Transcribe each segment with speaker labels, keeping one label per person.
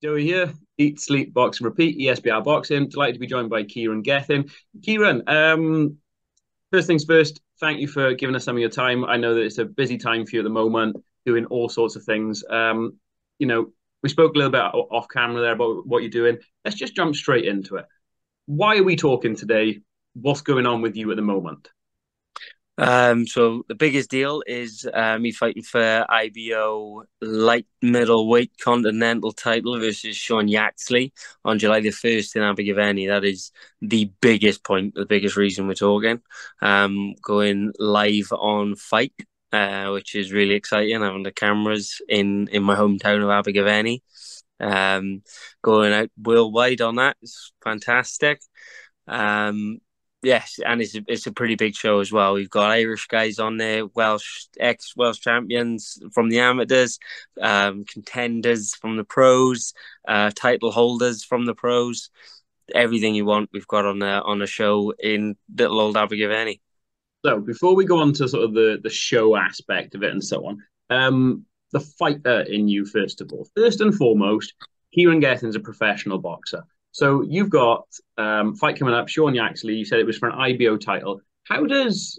Speaker 1: Joey here, Eat, Sleep, Box, and Repeat, ESBR Boxing. Delighted to be joined by Kieran Gething. Kieran, first things first, thank you for giving us some of your time. I know that it's a busy time for you at the moment, doing all sorts of things. You know, we spoke a little bit off camera there about what you're doing. Let's just jump straight into it. Why are we talking today? What's going on with you at the moment?
Speaker 2: So the biggest deal is me fighting for IBO light middleweight continental title versus Sean Yaxley on July the 1st in Abergavenny. That is the biggest point, the biggest reason we're talking. Going live on Fight, which is really exciting, having the cameras in my hometown of Abergavenny. Going out worldwide on that is fantastic. Yes, and it's a pretty big show as well. We've got Irish guys on there, Welsh champions from the amateurs, contenders from the pros, title holders from the pros. Everything you want, we've got on a show in little old Abergavenny.
Speaker 1: So before we go on to sort of the show aspect of it and so on, the fighter in you first of all. First and foremost, Kieran Gething's a professional boxer. So you've got fight coming up, Sean Yaxley. You said it was for an IBO title. How does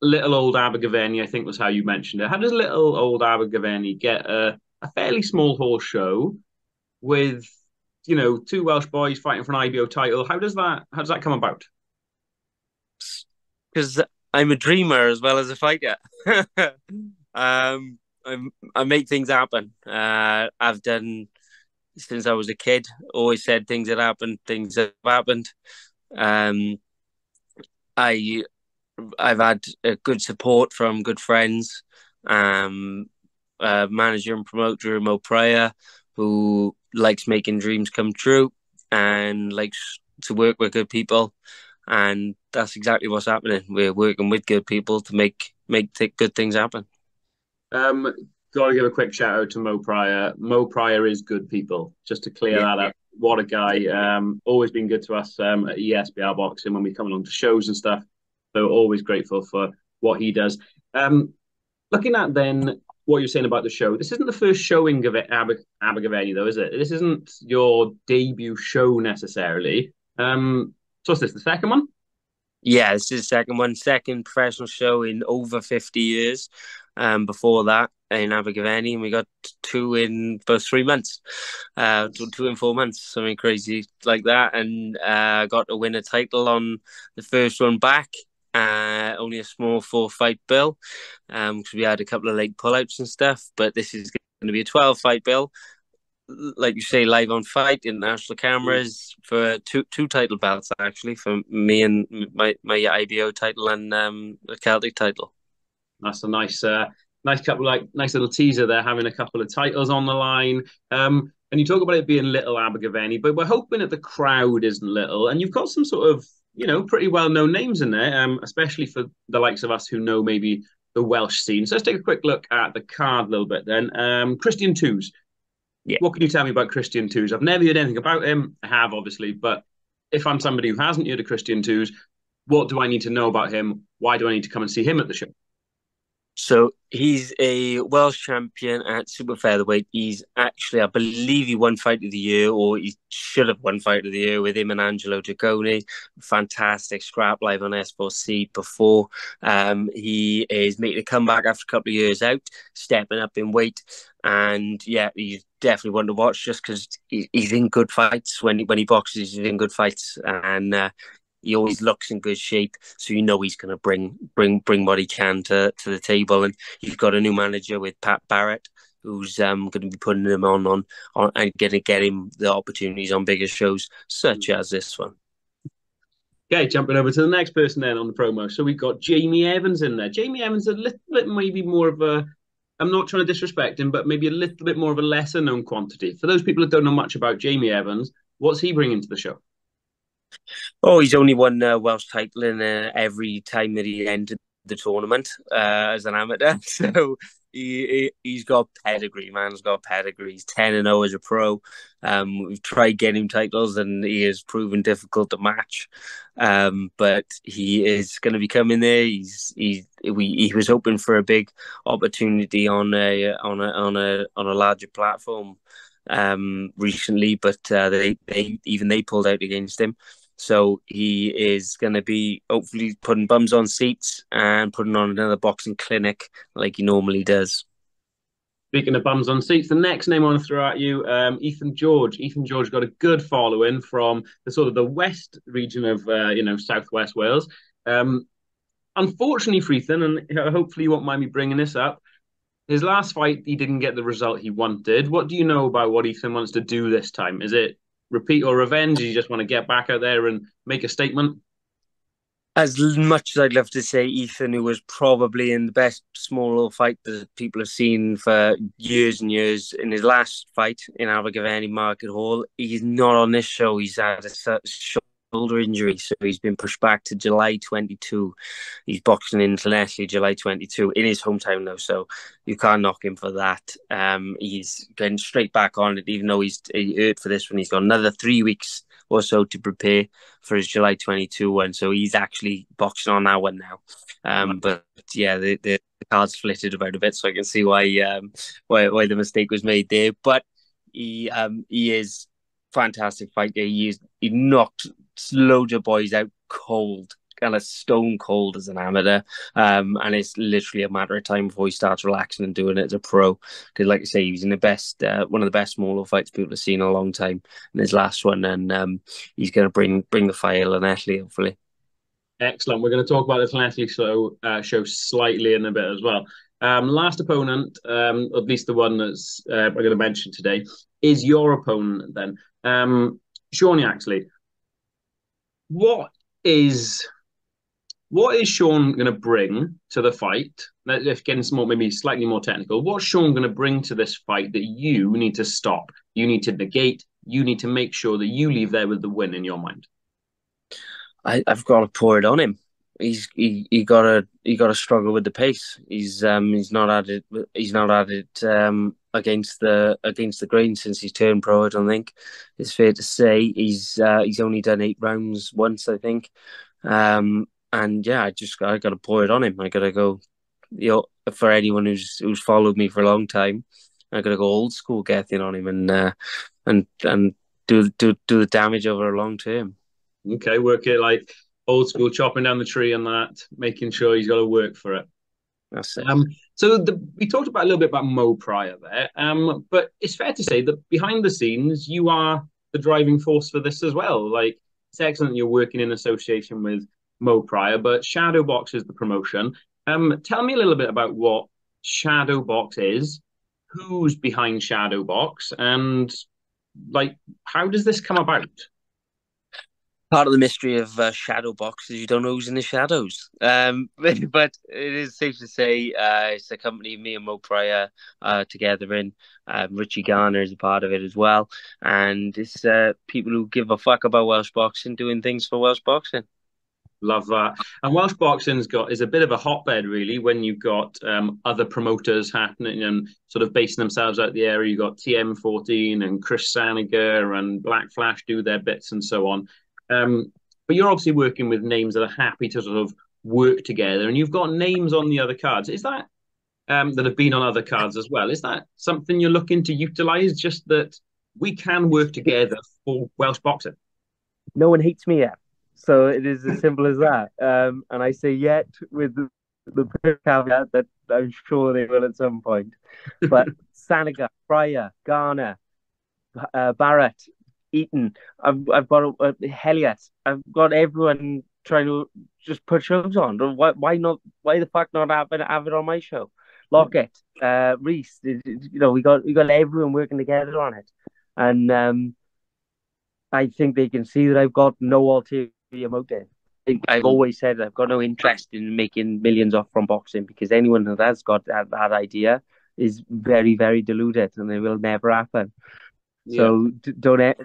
Speaker 1: little old Abergavenny, I think was how you mentioned it. How does little old Abergavenny get a fairly small horse show with two Welsh boys fighting for an IBO title? How does that come about?
Speaker 2: Because I'm a dreamer as well as a fighter. I make things happen. I've done since I was a kid. Always said things had happened. Things have happened. Um, I I've had good support from good friends, um, manager and promoter Mo Pryor, who likes making dreams come true and likes to work with good people, and that's exactly what's happening. We're working with good people to make good things happen.
Speaker 1: Um, Got to give a quick shout out to Mo Pryor. Mo Pryor is good people. Just to clear
Speaker 2: Yeah,
Speaker 1: that up. What a guy. Always been good to us at ESBR Boxing when we come along to shows and stuff. So always grateful for what he does. Um, Looking at then what you're saying about the show, this isn't the first showing of it, Abergavenny, though, is it? This isn't your debut show necessarily. So what's this, the second one?
Speaker 2: yeah. This is the second one, second professional show in over 50 years. Before that in Abergavenny, and we got two in about 3 months, two in 4 months, something crazy like that, and got to win a title on the first one back. Only a small four-fight bill, because we had a couple of late pullouts and stuff. But this is going to be a 12-fight bill, like you say, live on Fight, international cameras for two title belts actually for me and my IBO title and the Celtic title.
Speaker 1: That's a nice couple, like nice little teaser there, having a couple of titles on the line. And you talk about it being little Abergavenny, but we're hoping that the crowd isn't little. And you've got some sort of, pretty well known names in there, especially for the likes of us who know maybe the Welsh scene. So let's take a quick look at the card a little bit then. Christian Twos.
Speaker 2: Yeah.
Speaker 1: What can you tell me about Christian Twos? I've never heard anything about him. I have, obviously, but if I'm somebody who hasn't heard of Christian Twos, what do I need to know about him? Why do I need to come and see him at the show?
Speaker 2: So he's a Welsh champion at super featherweight. He's actually, I believe, he won Fight of the Year, or he should have won Fight of the Year with him and Angelo Giacone. Fantastic scrap live on S4C before. He is making a comeback after a couple of years out, stepping up in weight, and yeah, he's definitely one to watch just because he's in good fights when he boxes. He's in good fights, and he always looks in good shape, so you know he's going to bring what he can to the table. And you've got a new manager with Pat Barrett, who's going to be putting him on and going to get him the opportunities on bigger shows such as this one.
Speaker 1: Okay, jumping over to the next person then on the promo. So we've got Jamie Evans in there. Jamie Evans, a little bit maybe more of a, I'm not trying to disrespect him, but maybe a little bit more of a lesser known quantity. For those people that don't know much about Jamie Evans, what's he bringing to the show?
Speaker 2: Oh, he's only won Welsh title in every time that he entered the tournament as an amateur. So he's got pedigree, man. He's got pedigree. He's 10-0 as a pro. We've tried getting him titles, and he has proven difficult to match. But he is going to be coming there. He was hoping for a big opportunity on a larger platform. recently, but they pulled out against him. So he is going to be hopefully putting bums on seats and putting on another boxing clinic like he normally does.
Speaker 1: Speaking of bums on seats, the next name I want to throw at you, Ethan George. Ethan George got a good following from the sort of the west region of southwest Wales. Unfortunately for Ethan, and hopefully you won't mind me bringing this up, his last fight he didn't get the result he wanted. What do you know about what Ethan wants to do this time? Is it repeat or revenge? Does he just want to get back out there and make a statement?
Speaker 2: As much as I'd love to say Ethan, who was probably in the best small little fight that people have seen for years and years, in his last fight in Abergavenny Market Hall, he's not on this show. He's had a shoulder injury, so he's been pushed back to July 22. He's boxing internationally July 22 in his hometown, though, so you can't knock him for that. He's going straight back on it, even though he hurt for this one. He's got another 3 weeks or so to prepare for his July 22 one. So he's actually boxing on that one now. But yeah, the cards flitted about a bit, so I can see why the mistake was made there. But he is fantastic fighter. He knocked loads of boys out cold, kind of stone cold as an amateur. And it's literally a matter of time before he starts relaxing and doing it as a pro. Because, like I say, he was in the best, one of the best smaller fights people have seen in a long time in his last one, and he's going to bring the fire to Lanelli, hopefully.
Speaker 1: Excellent. We're going to talk about the Lanelli show slightly in a bit as well. Last opponent, at least the one that's we're going to mention today, is your opponent then. Sean Yaxley. What is Sean going to bring to the fight? Let's get into maybe slightly more technical. What's Sean going to bring to this fight that you need to stop? You need to negate. You need to make sure that you leave there with the win in your mind.
Speaker 2: I've got to pour it on him. He got to struggle with the pace. He's not had it. He's not had it against the grain since he's turned pro. I don't think it's fair to say he's only done 8 rounds once, I think. And yeah, I got to pour it on him. I got to go. For anyone who's followed me for a long time, I got to go old school Gething on him and do the damage over a long term.
Speaker 1: Okay, work it like old school, chopping down the tree and that, making sure he's got to work for it.
Speaker 2: That's it.
Speaker 1: So we talked about a little bit about Mo Pryor there, but it's fair to say that behind the scenes, you are the driving force for this as well. Like, it's excellent you're working in association with Mo Pryor, but Shadowbox is the promotion. Tell me a little bit about what Shadowbox is, who's behind Shadowbox, and like, how does this come about?
Speaker 2: Part of the mystery of Shadowbox is you don't know who's in the shadows. But it is safe to say it's a company me and Mo Pryor together in. Richie Garner is a part of it as well. And it's people who give a fuck about Welsh boxing doing things for Welsh boxing.
Speaker 1: Love that. And Welsh boxing's is a bit of a hotbed, really, when you've got other promoters happening and sort of basing themselves out the area. You've got TM14 and Chris Saniger and Black Flash do their bits and so on. But you're obviously working with names that are happy to sort of work together, and you've got names on the other cards. Is that that have been on other cards as well? Is that something you're looking to utilise? Just that we can work together for Welsh boxing.
Speaker 2: No one hates me yet, so it is as simple as that. And I say yet with the caveat that I'm sure they will at some point. But Saniga, Pryor, Garner, Barrett, Eaton. I've got Helliot. I've got everyone trying to just put shows on. Why not? Why the fuck not have it on my show? Lockett, Reese. We got everyone working together on it, and I think they can see that I've got no ulterior motive. I've always said I've got no interest in making millions off from boxing because anyone who has got that idea is very, very deluded, and it will never happen. So don't,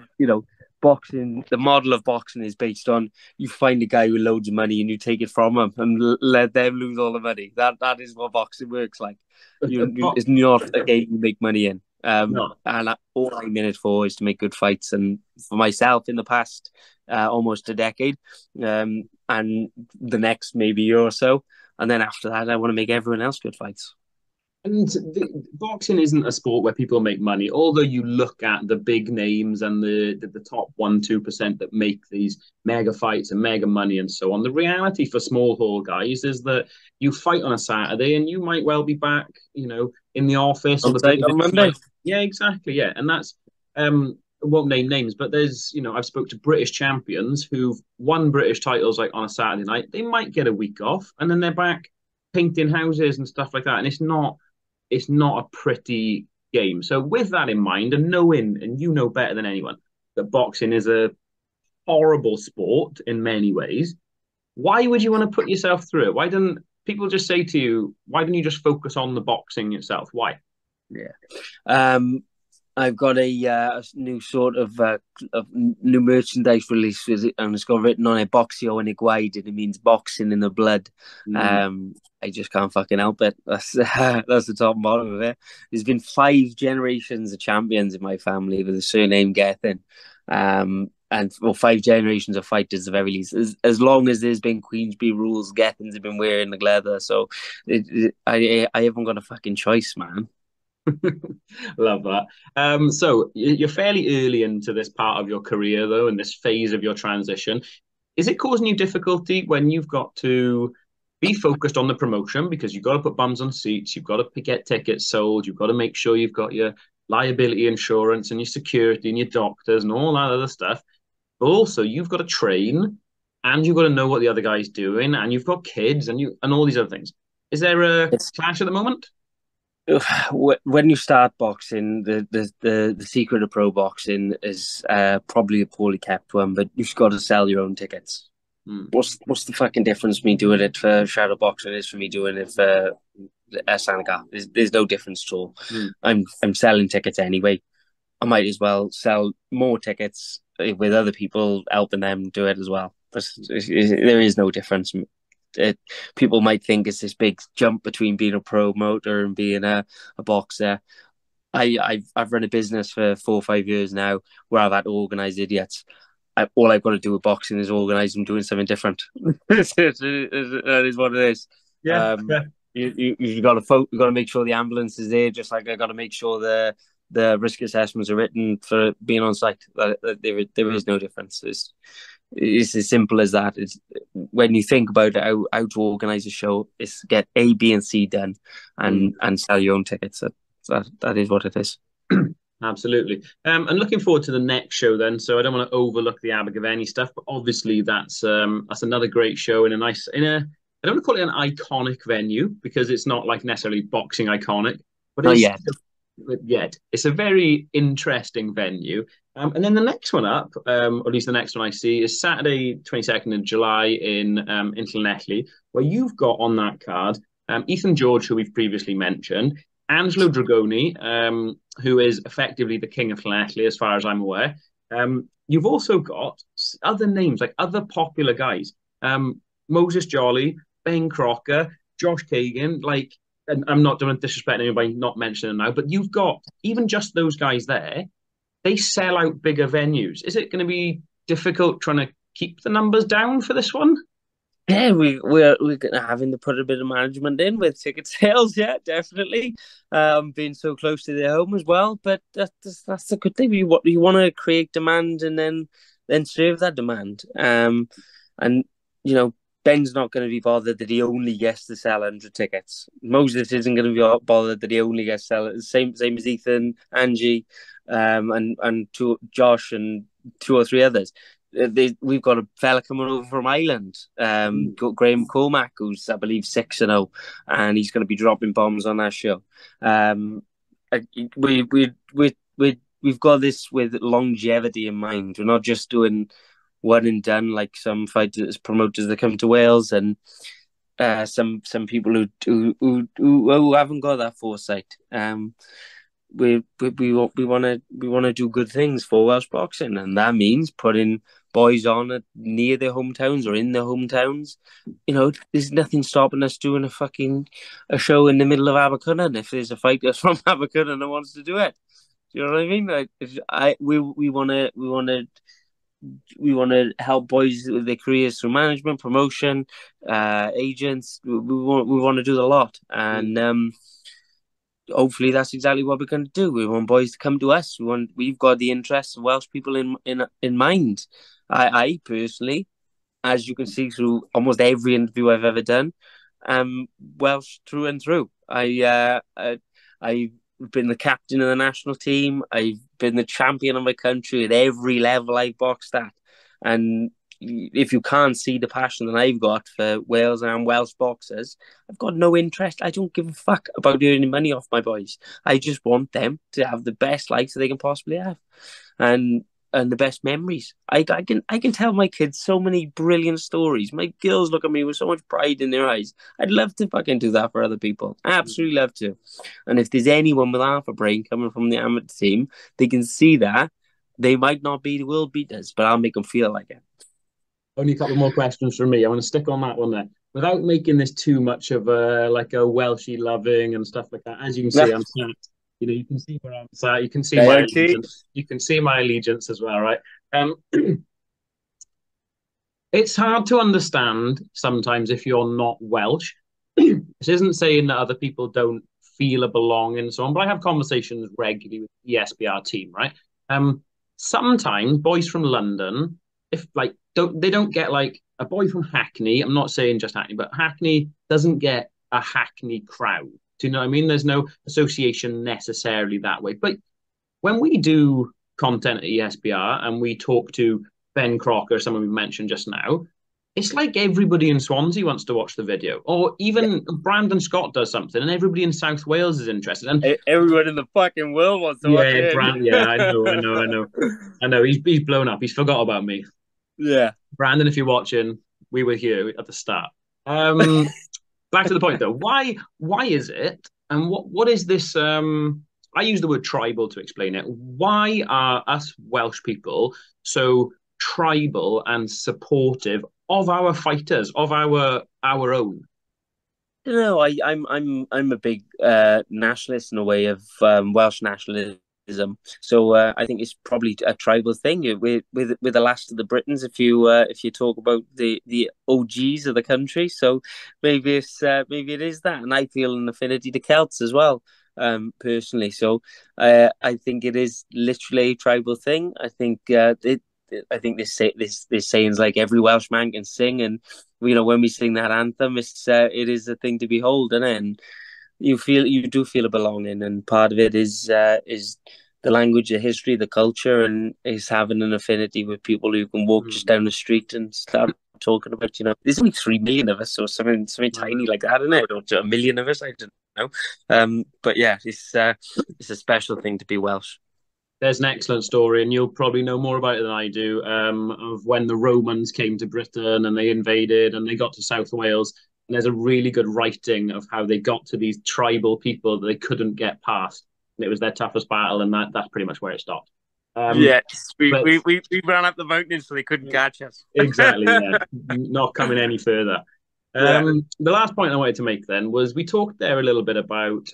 Speaker 2: boxing, the model of boxing is based on you find a guy with loads of money and you take it from him and let them lose all the money. That is what boxing works like. It's not a game you make money in.
Speaker 1: No.
Speaker 2: And all I'm in it for is to make good fights. And for myself in the past, almost a decade, and the next maybe year or so. And then after that, I want to make everyone else good fights.
Speaker 1: And boxing isn't a sport where people make money, although you look at the big names and the top 1-2% that make these mega fights and mega money and so on. The reality for small hall guys is that you fight on a Saturday and you might well be back, in the office or
Speaker 2: On
Speaker 1: the
Speaker 2: site
Speaker 1: day
Speaker 2: on
Speaker 1: that
Speaker 2: Monday.
Speaker 1: yeah, exactly, yeah, and that's I won't name names, but there's I've spoke to British champions who've won British titles like on a Saturday night. They might get a week off and then they're back painting houses and stuff like that, and it's not a pretty game. So with that in mind, and knowing, and you know better than anyone, that boxing is a horrible sport in many ways, why would you want to put yourself through it? Why don't people just say to you, why don't you just focus on the boxing itself? Why?
Speaker 2: Yeah. Um, I've got a new sort of new merchandise release with it, and it's got written on it "Boxio and Iguide," and it means boxing in the blood.
Speaker 1: Mm.
Speaker 2: I just can't fucking help it. That's that's the top and bottom of it. There's been 5 generations of champions in my family with the surname Gething, and well, 5 generations of fighters at the very least. As long as there's been Queensberry rules, Gethings have been wearing the leather. So I haven't got a fucking choice, man.
Speaker 1: Love that. So you're fairly early into this part of your career, though, in this phase of your transition. Is it causing you difficulty when you've got to be focused on the promotion because you've got to put bums on seats, you've got to get tickets sold, you've got to make sure you've got your liability insurance and your security and your doctors and all that other stuff. But also you've got to train and you've got to know what the other guy's doing and you've got kids and all these other things. Is there a
Speaker 2: It's
Speaker 1: clash at the moment?
Speaker 2: when you start boxing, the secret of pro boxing is probably a poorly kept one, but you've got to sell your own tickets.
Speaker 1: Hmm.
Speaker 2: What's the fucking difference me doing it for shadow boxing is for me doing it for Sanaga? There's no difference at all.
Speaker 1: Hmm.
Speaker 2: I'm selling tickets anyway. I might as well sell more tickets with other people helping them do it as well. There is no difference. It, people might think it's this big jump between being a promoter and being a boxer. I've run a business for 4 or 5 years now where I've had to organise idiots. All I've got to do with boxing is organise them doing something different. That is what it is.
Speaker 1: Yeah,
Speaker 2: Um,
Speaker 1: yeah.
Speaker 2: you got to you got to make sure the ambulance is there, just like I got to make sure the risk assessments are written for being on site. There is no difference. It's as simple as that. It's when you think about how to organize a show, it's get A, B, and C done,
Speaker 1: Hmm.
Speaker 2: and sell your own tickets. That is what it is.
Speaker 1: Absolutely. And looking forward to the next show then. So I don't want to overlook the Abergavenny stuff, but obviously that's another great show in a nice in a I don't want to call it an iconic venue because it's not like necessarily boxing iconic, but
Speaker 2: Not
Speaker 1: it's
Speaker 2: yet.
Speaker 1: yet it's a very interesting venue. And then the next one up, or at least the next one I see, is Saturday, 22nd of July in Llanelli, where you've got on that card Ethan George, who we've previously mentioned, Angelo Dragoni, who is effectively the king of Llanelli, as far as I'm aware. You've also got other names, like other popular guys. Moses Jolly, Ben Crocker, Josh Kagan, like, and I'm not doing disrespect anybody not mentioning them now, but you've got even just those guys there, they sell out bigger venues. Is it going to be difficult trying to keep the numbers down for this one?
Speaker 2: Yeah, we're having to put a bit of management in with ticket sales. Yeah, definitely. Being so close to their home as well, but that's a good thing. You want to create demand and then serve that demand. And you know Ben's not going to be bothered that he only gets to sell 100 tickets. Moses isn't going to be bothered that he only gets to sell same as Ethan, Angie, and Josh and 2 or 3 others. We've got a fella coming over from Ireland, got Graham Cormack, who's I believe 6-0, and he's going to be dropping bombs on that show. Um, we've got this with longevity in mind. We're not just doing one and done like some fighters promoters that come to Wales and some people who haven't got that foresight. We want to do good things for Welsh boxing, and that means putting boys on near their hometowns or in their hometowns. There's nothing stopping us doing a show in the middle of Abercynon if there's a fighter from Abercynon that wants to do it. Do you know what I mean? Like, we want to help boys with their careers through management, promotion, agents. We want to do a lot, and hopefully that's exactly what we're going to do. We want boys to come to us. We've got the interests of Welsh people in mind. I personally, as you can see through almost every interview I've ever done, Welsh through and through. I've been the captain of the national team. I've been the champion of my country at every level I've boxed at. And if you can't see the passion that I've got for Wales and Welsh boxers, I've got no interest. I don't give a fuck about earning money off my boys. I just want them to have the best life that they can possibly have. And the best memories. I can tell my kids so many brilliant stories. My girls look at me with so much pride in their eyes. I'd love to fucking do that for other people. Absolutely love to. And if there's anyone with half a brain coming from the amateur team, they can see that they might not be the world beaters, but I'll make them feel like it.
Speaker 1: Only a couple more questions from me. I want to stick on that one there. Without making this too much of a like a Welshy loving and stuff like that. As you can see, I'm sat. You can see where I'm sat. You can see my allegiance. You can see my allegiance as well, right? Um, it's hard to understand sometimes if you're not Welsh. This isn't saying that other people don't feel a belonging and so on, but I have conversations regularly with the ESBR team, right? Sometimes boys from London, if like don't get like a boy from Hackney. I'm not saying just Hackney, but Hackney doesn't get a Hackney crowd. Do you know what I mean? There's no association necessarily that way. But when we do content at ESBR and we talk to Ben Crocker, someone we mentioned just now, it's like everybody in Swansea wants to watch the video, or even Brandon Scott does something, and everybody in South Wales is interested. And
Speaker 2: everyone in the fucking world wants to watch it.
Speaker 1: Yeah, I know. He's blown up. He's forgot about me.
Speaker 2: Yeah,
Speaker 1: Brandon, if you're watching, we were here at the start. Back to the point though. Why is it, and what is this? I use the word tribal to explain it. Why are us Welsh people so tribal and supportive of our fighters, of our own?
Speaker 2: No, I'm a big nationalist in a way of Welsh nationalism. So I think it's probably a tribal thing with the last of the Britons. If you talk about the OGs of the country, so maybe it is that, and I feel an affinity to Celts as well, personally. So I think it is literally a tribal thing. I think I think this saying's like every Welshman can sing, and when we sing that anthem, it is a thing to behold, isn't it? And you do feel a belonging, and part of it is the language, the history, the culture, and is having an affinity with people who can walk just down the street and start talking about. There's only 3 million of us, or something tiny like that, isn't it? Or a million of us, I don't know. But yeah, it's a special thing to be Welsh.
Speaker 1: There's an excellent story, and you'll probably know more about it than I do, of when the Romans came to Britain and they invaded and they got to South Wales. And there's a really good writing of how they got to these tribal people that they couldn't get past. And it was their toughest battle, and that's pretty much where it stopped.
Speaker 2: Yes, we ran up the mountain so they couldn't catch us.
Speaker 1: Exactly, yeah. Not coming any further. The last point I wanted to make then was we talked there a little bit about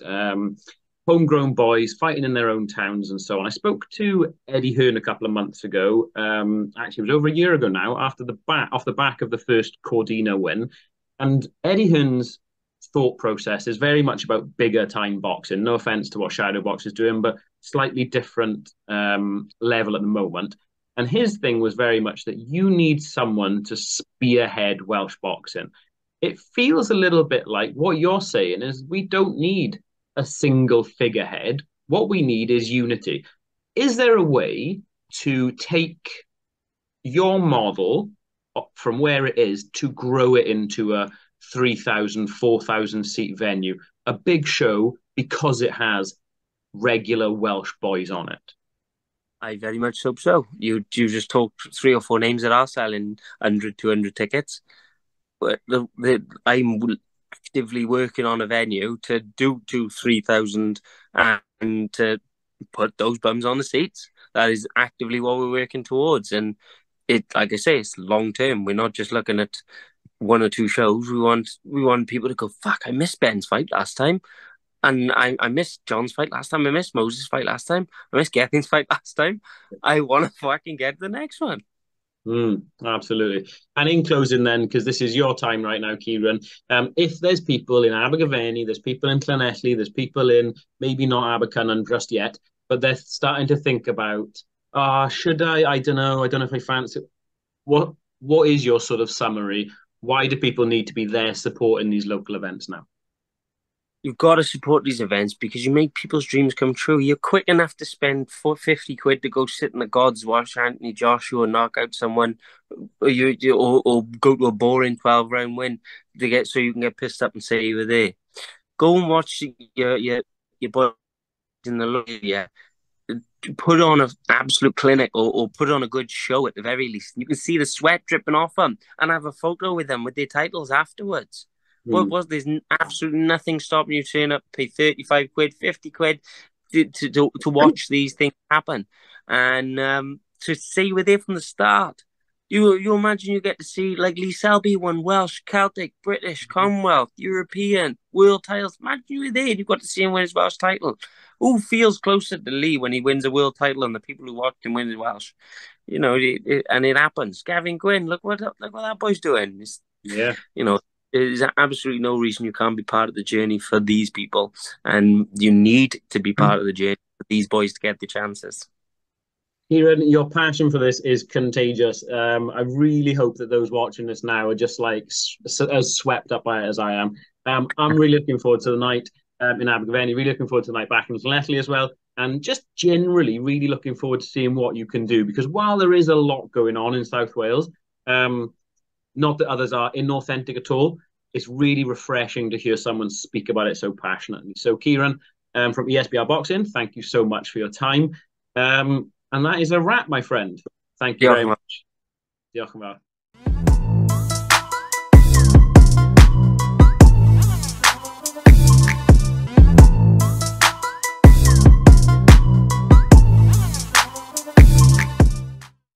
Speaker 1: homegrown boys fighting in their own towns and so on. I spoke to Eddie Hearn a couple of months ago. Actually, it was over a year ago now, off the back of the first Cordina win. And Eddie Hearn's thought process is very much about bigger time boxing. No offense to what Shadowbox is doing, but slightly different level at the moment. And his thing was very much that you need someone to spearhead Welsh boxing. It feels a little bit like what you're saying is we don't need a single figurehead. What we need is unity. Is there a way to take your model from where it is to grow it into a 3,000, 4,000 seat venue, a big show because it has regular Welsh boys on it?
Speaker 2: I very much hope so. You just talked 3 or 4 names that are selling 100, 200 tickets. But I'm actively working on a venue to do 2,000-3,000 and to put those bums on the seats. That is actively what we're working towards. And it, like I say, it's long term. We're not just looking at 1 or 2 shows. We want people to go, fuck, I missed Ben's fight last time. And I missed John's fight last time. I missed Moses' fight last time. I missed Gething's fight last time. I want to fucking get the next one.
Speaker 1: Absolutely. And in closing, then, because this is your time right now, Kieran, if there's people in Abergavenny, there's people in Llanelli, there's people in maybe not Abercynon just yet, but they're starting to think about, should I? I don't know. I don't know if I fancy. What What is your sort of summary? Why do people need to be there supporting these local events now?
Speaker 2: You've got to support these events because you make people's dreams come true. You're quick enough to spend 50 quid to go sit in the gods, watch Anthony Joshua knock out someone, or go to a boring 12 round win to get so you can get pissed up and say you were there. Go and watch your boys in the look. Yeah, put on an absolute clinic, or put on a good show at the very least. You can see the sweat dripping off them and have a photo with them with their titles afterwards. What
Speaker 1: Mm.
Speaker 2: was there's absolutely nothing stopping you turning up, pay 35 quid, 50 quid to watch these things happen, and to see you were there from the start. You imagine you get to see like Lee Selby won Welsh, Celtic, British, Commonwealth, European, world titles. Imagine you were there and you got to see him win his Welsh title. Who feels closer to Lee when he wins a world title and the people who watched him win his Welsh? And it happens. Gavin Gwynn, look what that boy's doing.
Speaker 1: Yeah.
Speaker 2: You know, there's absolutely no reason you can't be part of the journey for these people, and you need to be part of the journey for these boys to get the chances.
Speaker 1: Kieran, your passion for this is contagious. I really hope that those watching this now are just like as swept up by it as I am. I'm really looking forward to the night in Abergavenny, really looking forward to the night back in Llanelli as well. And just generally, really looking forward to seeing what you can do. Because while there is a lot going on in South Wales, not that others are inauthentic at all, it's really refreshing to hear someone speak about it so passionately. So, Kieran, from ESBR Boxing, thank you so much for your time. And that is a wrap, my friend. Thank you very
Speaker 2: Yeah.
Speaker 1: much. Diolch yn fawr.